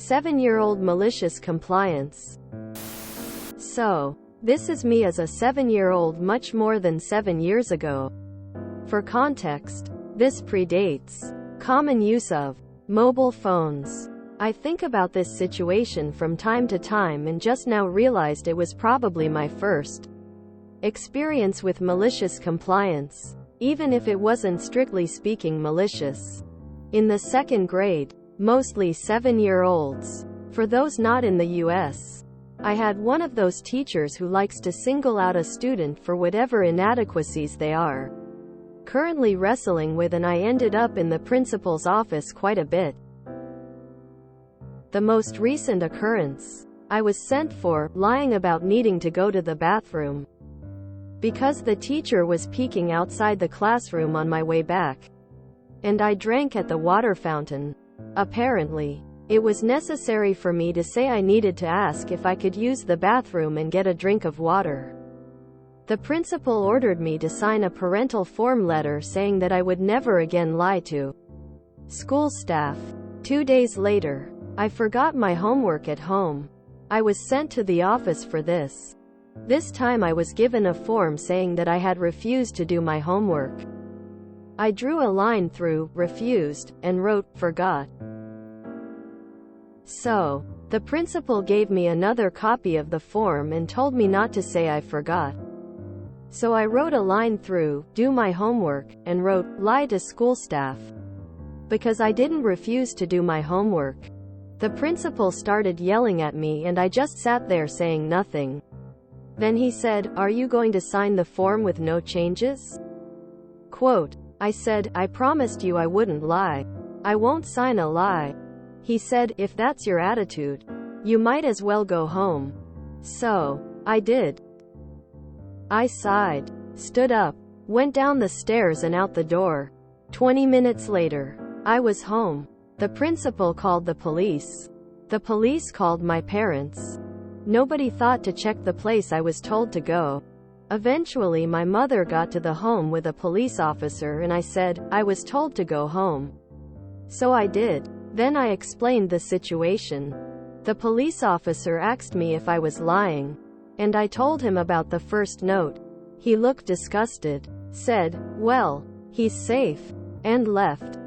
7-year-old malicious compliance. So, this is me as a 7-year-old much more than 7 years ago. For context, this predates common use of mobile phones. I think about this situation from time to time and just now realized it was probably my first experience with malicious compliance, even if it wasn't strictly speaking malicious. In the 2nd grade, mostly 7-year-olds. For those not in the US, I had one of those teachers who likes to single out a student for whatever inadequacies they are currently wrestling with, and I ended up in the principal's office quite a bit. The most recent occurrence, I was sent for lying about needing to go to the bathroom because the teacher was peeking outside the classroom on my way back, and I drank at the water fountain. Apparently, it was necessary for me to say I needed to ask if I could use the bathroom and get a drink of water. The principal ordered me to sign a parental form letter saying that I would never again lie to school staff. 2 days later, I forgot my homework at home. I was sent to the office for this. This time I was given a form saying that I had refused to do my homework. I drew a line through refused and wrote forgot. So, the principal gave me another copy of the form and told me not to say I forgot. So I wrote a line through do my homework and wrote lie to school staff because I didn't refuse to do my homework. The principal started yelling at me and I just sat there saying nothing. Then he said, "Are you going to sign the form with no changes?" Quote, I said, "I promised you I wouldn't lie. I won't sign a lie." He said, "If that's your attitude, you might as well go home." So, I did. I sighed, stood up, went down the stairs and out the door. 20 minutes later, I was home. The principal called the police. The police called my parents. Nobody thought to check the place I was told to go. Eventually my mother got to the home with a police officer and I said, "I was told to go home." So I did. Then I explained the situation. The police officer asked me if I was lying, and I told him about the first note. He looked disgusted, said, "Well, he's safe," and left.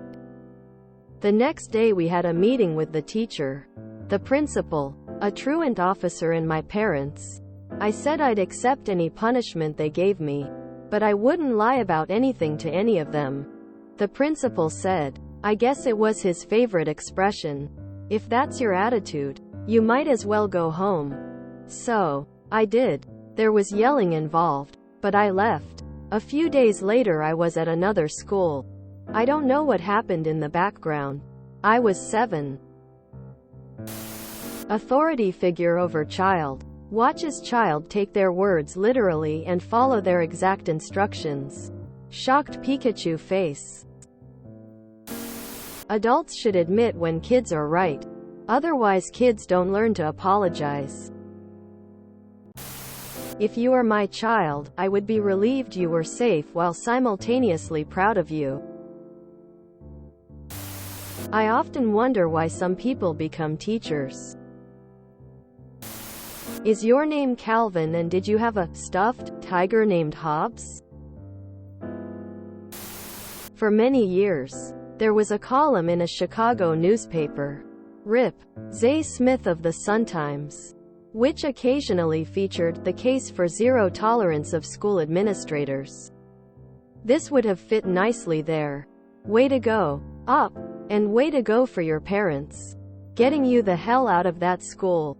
The next day we had a meeting with the teacher, the principal, a truant officer and my parents. I said I'd accept any punishment they gave me, but I wouldn't lie about anything to any of them. The principal said, I guess it was his favorite expression, "If that's your attitude, you might as well go home." So, I did. There was yelling involved, but I left. A few days later I was at another school. I don't know what happened in the background. I was 7. Authority figure over child. Watches child take their words literally and follow their exact instructions. Shocked Pikachu face. Adults should admit when kids are right. Otherwise kids don't learn to apologize. If you are my child, I would be relieved you were safe while simultaneously proud of you. I often wonder why some people become teachers. Is your name Calvin and did you have a stuffed tiger named Hobbs? For many years, there was a column in a Chicago newspaper, Rip. Zay Smith of the Sun-Times, which occasionally featured the case for zero tolerance of school administrators. This would have fit nicely there. Way to go, up, and way to go for your parents, getting you the hell out of that school.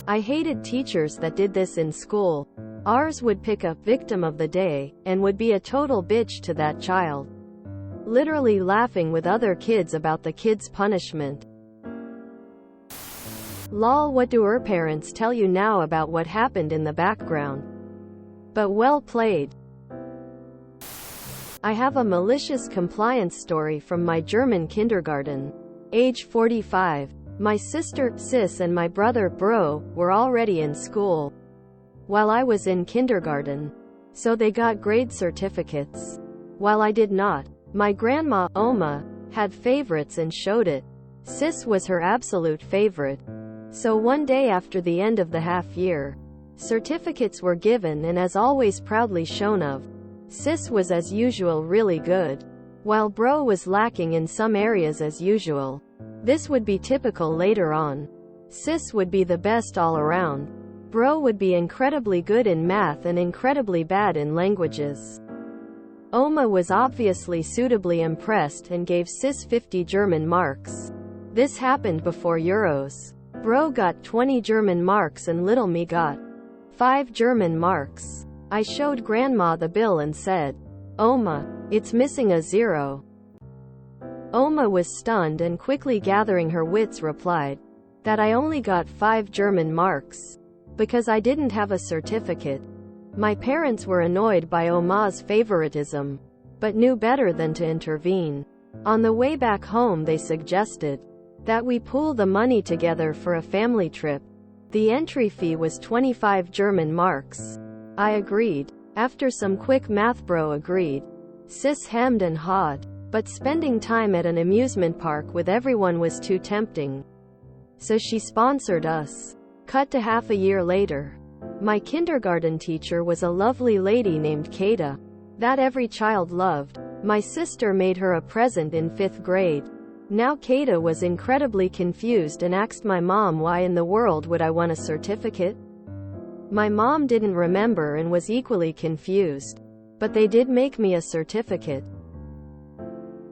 I hated teachers that did this in school. Ours would pick a victim of the day, and would be a total bitch to that child. Literally laughing with other kids about the kid's punishment. Lol, what do her parents tell you now about what happened in the background? But well played. I have a malicious compliance story from my German kindergarten. Age 45. My sister, sis, and my brother, bro, were already in school while I was in kindergarten. So they got grade certificates, while I did not. My grandma, Oma, had favorites and showed it. Sis was her absolute favorite. So one day after the end of the half year, certificates were given and as always proudly shown of. Sis was as usual really good, while bro was lacking in some areas as usual. This would be typical later on. Sis would be the best all around. Bro would be incredibly good in math and incredibly bad in languages. Oma was obviously suitably impressed and gave Sis 50 German marks. This happened before Euros. Bro got 20 German marks and little me got 5 German marks. I showed grandma the bill and said, "Oma, it's missing a 0. Oma was stunned and quickly gathering her wits replied, that I only got 5 German marks. Because I didn't have a certificate. My parents were annoyed by Oma's favoritism, but knew better than to intervene. On the way back home they suggested that we pool the money together for a family trip. The entry fee was 25 German marks. I agreed. After some quick math bro agreed. Sis hemmed and hawed, but spending time at an amusement park with everyone was too tempting. So she sponsored us. Cut to half a year later. My kindergarten teacher was a lovely lady named Kata, that every child loved. My sister made her a present in 5th grade. Now Kata was incredibly confused and asked my mom why in the world would I want a certificate? My mom didn't remember and was equally confused. But they did make me a certificate.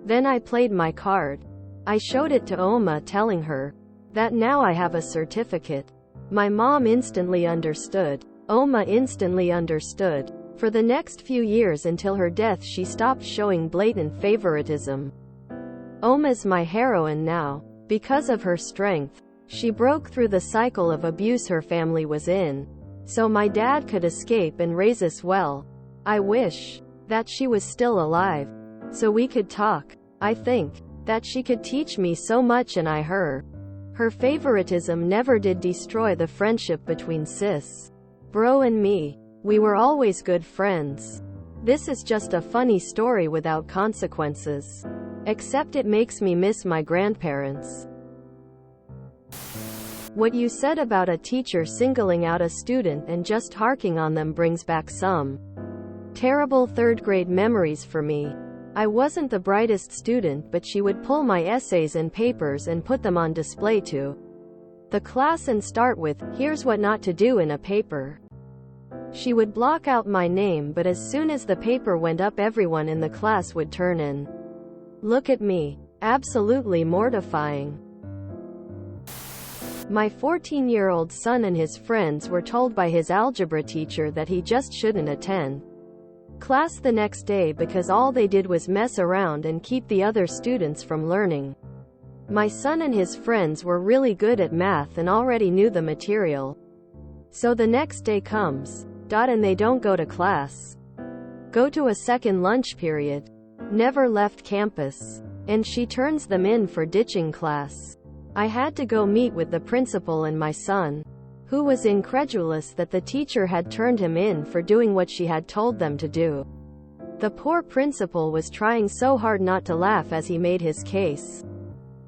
Then I played my card. I showed it to Oma telling her that now I have a certificate. My mom instantly understood. Oma instantly understood. For the next few years until her death she stopped showing blatant favoritism. Oma's my heroine now. Because of her strength, she broke through the cycle of abuse her family was in. So my dad could escape and raise us well. I wish that she was still alive, so we could talk. I think that she could teach me so much and I her. Her favoritism never did destroy the friendship between sis, bro and me. We were always good friends. This is just a funny story without consequences. Except it makes me miss my grandparents. What you said about a teacher singling out a student and just harking on them brings back some terrible 3rd grade memories for me. I wasn't the brightest student, but she would pull my essays and papers and put them on display to the class and start with, "Here's what not to do in a paper." She would block out my name, but as soon as the paper went up everyone in the class would turn and look at me. Absolutely mortifying. My 14-year-old son and his friends were told by his algebra teacher that he just shouldn't attend class the next day because all they did was mess around and keep the other students from learning. My son and his friends were really good at math and already knew the material. So the next day comes, and they don't go to class. Go to a second lunch period. Never left campus. And she turns them in for ditching class. I had to go meet with the principal and my son, who was incredulous that the teacher had turned him in for doing what she had told them to do. The poor principal was trying so hard not to laugh as he made his case.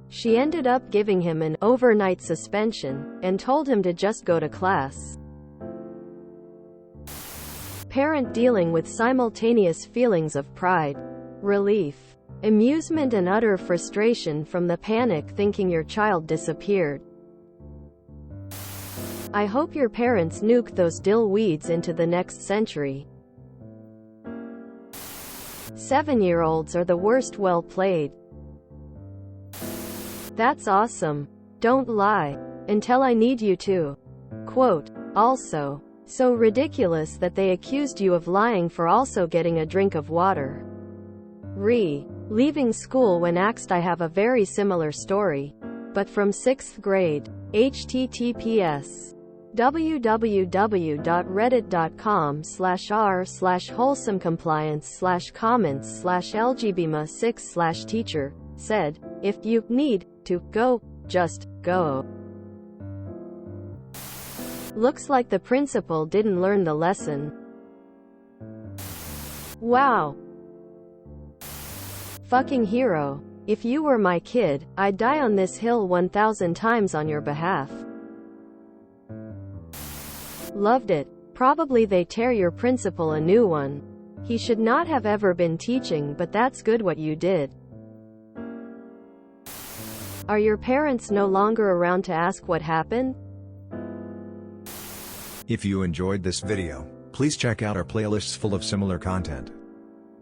She ended up giving him an overnight suspension, and told him to just go to class. Parent dealing with simultaneous feelings of pride, relief, amusement and utter frustration from the panic thinking your child disappeared. I hope your parents nuke those dill weeds into the next century. 7-year-olds are the worst. Well played. That's awesome. Don't lie. Until I need you to. Quote. Also. So ridiculous that they accused you of lying for also getting a drink of water. Leaving school when axed. I have a very similar story, but from 6th grade. https www.reddit.com/r/wholesomecompliance/comments/lgbma6/teacher said, if you need to go, just go. Looks like the principal didn't learn the lesson. Wow. Fucking hero. If you were my kid, I'd die on this hill 1,000 times on your behalf. Loved it. Probably they tear your principal a new one. He should not have ever been teaching, but that's good what you did. Are your parents no longer around to ask what happened? If you enjoyed this video, please check out our playlists full of similar content.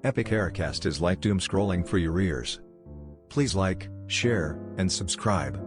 Epic Aircast is like doom scrolling for your ears. Please like, share, and subscribe.